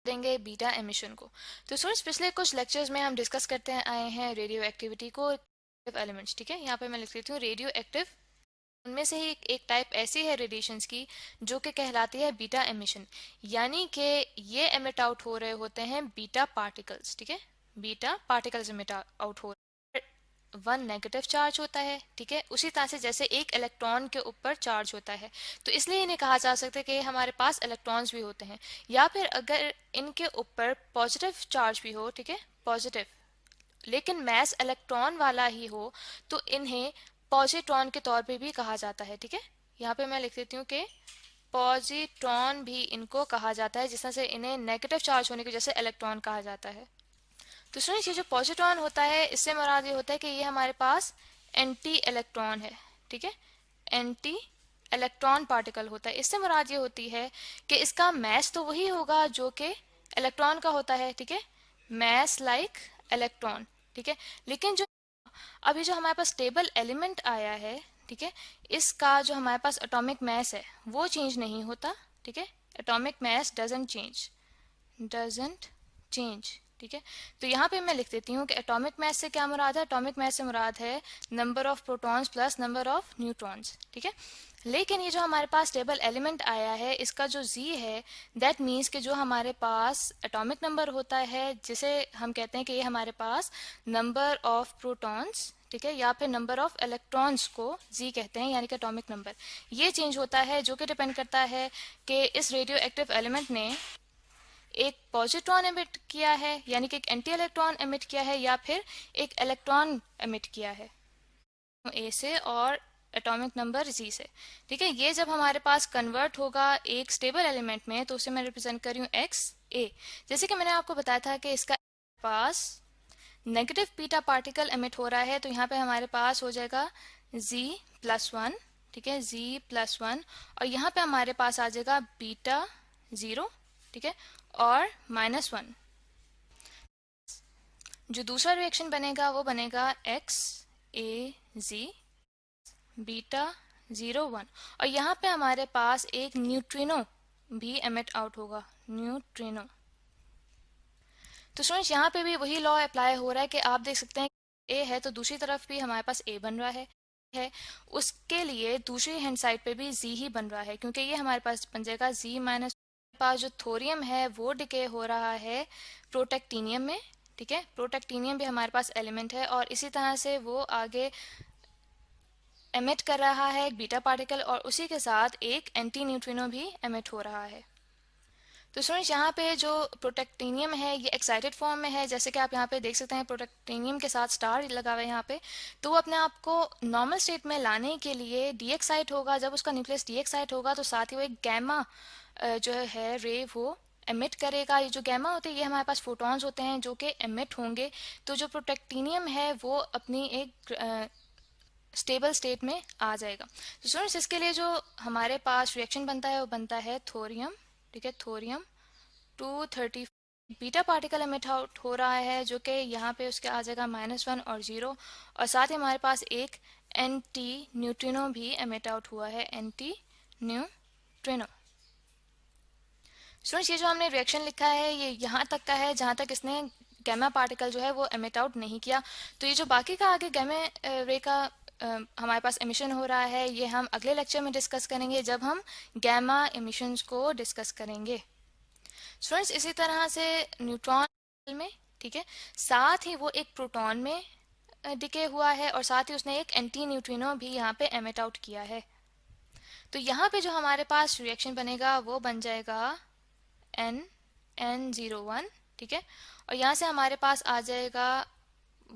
देंगे beta emission को। तो स्टूडेंट्स पिछले कुछ लेक्चर्स में हम डिस्कस करते आए हैं रेडियो एक्टिविटी को एलिमेंट्स। ठीक है, यहाँ पे मैं लिख लेती हूँ रेडियो एक्टिव। उनमें से ही एक टाइप ऐसी है रेडिएशंस की जो कि कहलाती है बीटा एमिशन, यानी कि ये एमिट आउट हो रहे होते हैं बीटा पार्टिकल्स। ठीक है, बीटा पार्टिकल्स एमिट आउट हो रहे हैं। वन नेगेटिव चार्ज होता है, ठीक है, उसी तरह से जैसे एक इलेक्ट्रॉन के ऊपर चार्ज होता है, तो इसलिए इन्हें कहा जा सकता है कि हमारे पास इलेक्ट्रॉन्स भी होते हैं। या फिर अगर इनके ऊपर पॉजिटिव चार्ज भी हो, ठीक है, पॉजिटिव, लेकिन मैस इलेक्ट्रॉन वाला ही हो, तो इन्हें पॉजिट्रॉन के तौर पे भी कहा जाता है। ठीक है, यहाँ पे मैं लिख देती हूँ कि पॉजिट्रॉन भी इनको कहा जाता है, जिस तरह से इन्हें नेगेटिव चार्ज होने की वजह से इलेक्ट्रॉन कहा जाता है। तो सुनिए, ये जो पॉजिट्रॉन होता है इससे मुराद ये होता है कि ये हमारे पास एंटी इलेक्ट्रॉन है। ठीक है, एंटी इलेक्ट्रॉन पार्टिकल होता है। इससे मुराद ये होती है कि इसका मैस तो वही होगा जो कि इलेक्ट्रॉन का होता है। ठीक है, मैस लाइक इलेक्ट्रॉन। ठीक है, लेकिन जो अभी जो हमारे पास स्टेबल एलिमेंट आया है, ठीक है, इसका जो हमारे पास एटॉमिक मैस है वो चेंज नहीं होता। ठीक है, एटॉमिक मैस डजंट चेंज। ठीक है, तो यहाँ पे मैं लिख देती हूँ कि एटॉमिक मैस से क्या मुराद है। एटॉमिक मैस से मुराद है number of protons plus number of neutrons. ठीक है, लेकिन ये जो हमारे पास स्टेबल एलिमेंट आया है इसका जो जी है, दैट मीन्स कि जो हमारे पास एटॉमिक नंबर होता है, जिसे हम कहते हैं कि ये हमारे पास नंबर ऑफ प्रोटॉन्स, ठीक है, या फिर नंबर ऑफ इलेक्ट्रॉन्स को जी कहते हैं, यानी कि एटॉमिक नंबर, ये चेंज होता है, जो कि डिपेंड करता है कि इस रेडियो एक्टिव एलिमेंट ने एक पॉजिट्रॉन एमिट किया है, यानी कि एक एंटी इलेक्ट्रॉन एमिट किया है, या फिर एक इलेक्ट्रॉन एमिट किया है ए से और एटॉमिक नंबर जी से। ठीक है, ये जब हमारे पास कन्वर्ट होगा एक स्टेबल एलिमेंट में, तो उसे मैं रिप्रेजेंट कर रही हूँ एक्स ए। जैसे कि मैंने आपको बताया था कि इसका पास नेगेटिव बीटा पार्टिकल एमिट हो रहा है, तो यहाँ पे हमारे पास हो जाएगा z+1। ठीक है, z+1, और यहाँ पे हमारे पास आ जाएगा बीटा 0। ठीक है, और -1। जो दूसरा रिएक्शन बनेगा वो बनेगा एक्स ए जी बीटा 0 1, और यहाँ पे हमारे पास एक न्यूट्रिनो भी एमिट आउट होगा, न्यूट्रिनो। तो स्टूडेंट्स यहाँ पे भी वही लॉ अप्लाई हो रहा है कि आप देख सकते हैं ए है तो दूसरी तरफ भी हमारे पास ए बन रहा है, उसके लिए दूसरी हैंड साइड पे भी जी ही बन रहा है, क्योंकि ये हमारे पास बन जाएगा Z-। पास जो थोरियम है वो डिके हो रहा है प्रोटेक्टिनियम में। ठीक है, प्रोटेक्टिनियम भी हमारे पास एलिमेंट है, और इसी तरह से वो आगे एमिट कर रहा है एक बीटा पार्टिकल, और उसी के साथ एक एंटी न्यूट्रिनो भी एमिट हो रहा है। तो स्टूडेंट्स यहाँ पे जो प्रोटेक्टिनियम है ये एक्साइटेड फॉर्म में है, जैसे कि आप यहाँ पे देख सकते हैं प्रोटेक्टिनियम के साथ स्टार लगा हुआ है यहाँ पे, तो वो अपने आप को नॉर्मल स्टेट में लाने के लिए डीएक्साइट होगा। जब उसका न्यूक्लियस डीएक्साइट होगा तो साथ ही वो एक गैमा जो है रे वो एमिट करेगा। ये जो गैमा होते हैं ये हमारे पास फोटॉन्स होते हैं जो कि एमिट होंगे। तो जो प्रोटेक्टिनियम है वो अपनी एक स्टेबल स्टेट में आ जाएगा। तो स्टूडेंट्स इसके लिए जो हमारे पास रिएक्शन बनता है वो बनता है थोरियम। ठीक है, thorium 230 beta particle emit out हो रहा है, जो कि यहाँ पे उसके आ जाएगा -1 और 0, और साथ ही हमारे पास एक एंटी न्यूट्रिनो भी एमिट आउट हुआ है, एंटी न्यूट्रिनो। स्टूडेंट्स ये जो हमने रिएक्शन लिखा है ये यहाँ तक का है जहाँ तक इसने गैमा पार्टिकल जो है वो एमिट आउट नहीं किया। तो ये जो बाकी का आगे गैमा रे का हमारे पास एमिशन हो रहा है ये हम अगले लेक्चर में डिस्कस करेंगे, जब हम गैमा एमिशंस को डिस्कस करेंगे। स्टूडेंट्स इसी तरह से न्यूट्रॉन में, ठीक है, साथ ही वो एक प्रोटॉन में डिके हुआ है, और साथ ही उसने एक एंटी न्यूट्रिनो भी यहाँ पे एमिट आउट किया है। तो यहाँ पे जो हमारे पास रिएक्शन बनेगा वो बन जाएगा N01। ठीक है, और यहाँ से हमारे पास आ जाएगा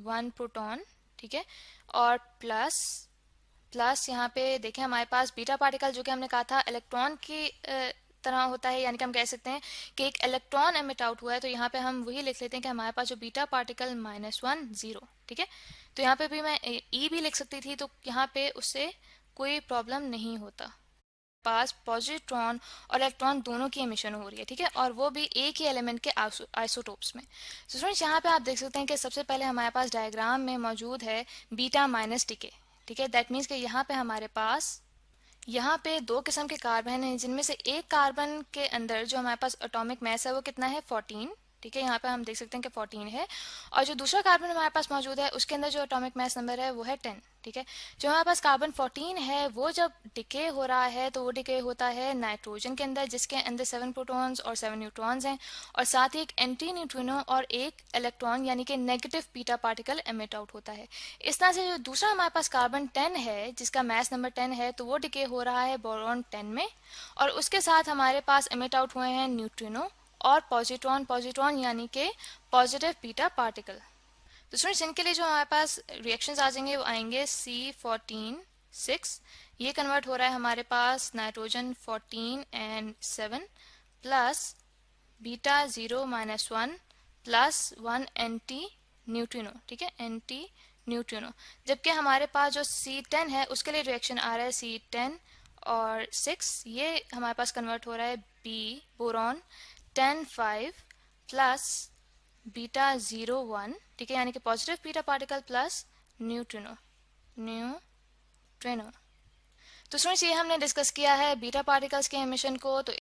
1 प्रोटॉन। ठीक है, और प्लस यहाँ पे देखें हमारे पास बीटा पार्टिकल जो कि हमने कहा था इलेक्ट्रॉन की तरह होता है, यानी कि हम कह सकते हैं कि एक इलेक्ट्रॉन एमिट आउट हुआ है, तो यहाँ पे हम वही लिख लेते हैं कि हमारे पास जो बीटा पार्टिकल -1 0। ठीक है, तो यहाँ पे भी मैं ई भी लिख सकती थी, तो यहाँ पे उससे कोई प्रॉब्लम नहीं होता। पास पॉजिट्रॉन और इलेक्ट्रॉन दोनों की एमिशन हो रही है। ठीक है, और वो भी एक ही एलिमेंट के आइसोटोप्स में। तो स्टूडेंट्स यहाँ पे आप देख सकते हैं कि सबसे पहले हमारे पास डायग्राम में मौजूद है बीटा माइनस डिके। ठीक है, दैट मीन्स कि यहाँ पे हमारे पास यहाँ पे दो किस्म के कार्बन हैं, जिनमें से एक कार्बन के अंदर जो हमारे पास एटॉमिक मास है वो कितना है 14, ठीक है, यहाँ पे हम देख सकते हैं कि 14 है। और जो दूसरा कार्बन हमारे पास मौजूद है उसके अंदर जो एटॉमिक मास नंबर है वो है 10, ठीक है। जो हमारे पास कार्बन 14 है वो जब डिके हो रहा है तो वो डिके होता है नाइट्रोजन के अंदर, जिसके अंदर 7 प्रोटॉन्स और 7 न्यूट्रॉन्स हैं, और साथ ही एक एंटी न्यूट्रिनो और एक इलेक्ट्रॉन यानी कि negative beta particle emit out होता है। इस तरह से जो दूसरा हमारे पास कार्बन 10 है जिसका मास नंबर 10 है, तो वो डिके हो रहा है बोरॉन 10 में, और उसके साथ हमारे पास एमिट आउट हुए हैं न्यूट्रिनो और पॉजिट्रॉन, पॉजिट्रॉन यानी कि पॉजिटिव बीटा पार्टिकल। तो स्टूडेंट्स इनके लिए जो हमारे पास रिएक्शंस आ जाएंगे वो आएंगे C14 6, ये कन्वर्ट हो रहा है हमारे पास nitrogen 14 and 7 plus beta 0 - 1 plus 1 anti neutrino, ठीक है, एंटी न्यूट्रिनो। जबकि हमारे पास जो C10 है उसके लिए रिएक्शन आ रहा है C10 और 6, ये हमारे पास कन्वर्ट हो रहा है बी बोरॉन 10 5 प्लस बीटा 0 1, ठीक है, यानी कि positive beta particle plus neutrino, neutrino. तो स्टूडेंट्स ये हमने डिस्कस किया है बीटा पार्टिकल्स के एमिशन को। तो